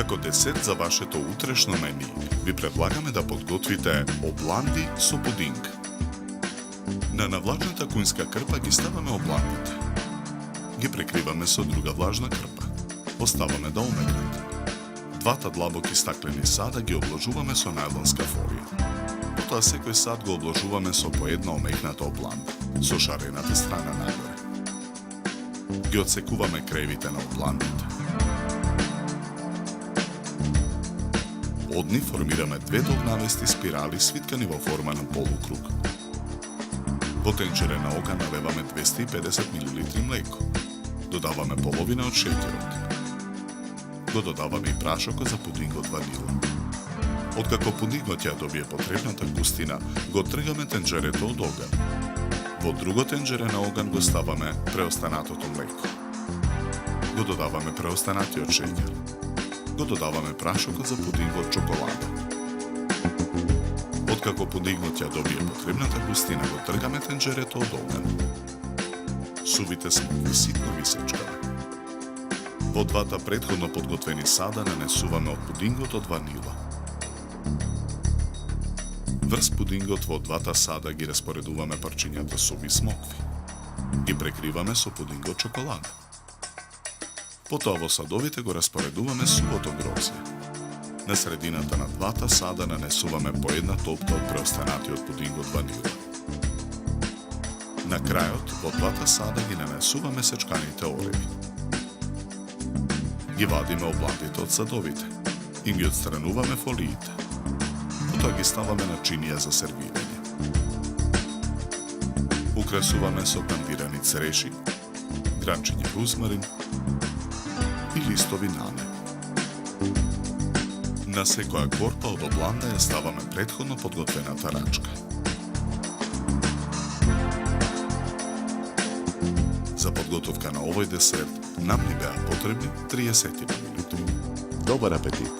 Како десерт за вашето утрешно мени, ви предлагаме да подготвите обланди со пудинг. На навлажната кујнска крпа ги ставаме обландите. Ги прекриваме со друга влажна крпа. Оставаме да омекнат. Двата длабоки стаклени сада ги обложуваме со најлонска фолија. Потоа секој сад го обложуваме со по една омекната обланда, со шарената страна нагоре. Ги отсекуваме кревите на обландите. Од нив формираме две долгнавести спирали свиткани во форма на полукруг. Во тенџере на оган налеваме 250 мл млеко. Додаваме половина од шеќерот. Го додаваме и прашокот за пудингот ванила. Откако пудингот ја добие потребната густина, го тргаме тенџерето од оган. Во друго тенџере на оган го ставаме преостанатото млеко. Го додаваме преостанатиот шеќер. Го додаваме прашокот за пудингот чоколада. Откако пудингот ја добие потребната густина, го тргаме тенџерето од оган. Сувите смокви ситно ги сечкаме. Во двата претходно подготвени сада нанесуваме од пудингот од ванила. Врз пудингот во двата сада ги распоредуваме парчињата суви смокви. Ги прекриваме со пудингот чоколада. Потоа во садовите го распоредуваме сувото грозје. На средината на двата сада нанесуваме по една топка од преостанатиот пудингот ванила. На крајот, во двата сада ги нанесуваме сечканите ореви. Ги вадиме обландите од садовите. Им ги отстрануваме фолиите. Потоа ги ставаме на чинија за сервирање. Украсуваме со кандирани цреши, гранчиња рузмарин и листови нане. На секоја корпа од обланда ја ставаме претходно подготвената рачка. За подготовка на овој десерт нам ни беа потребни 30 минути. Добар апетит!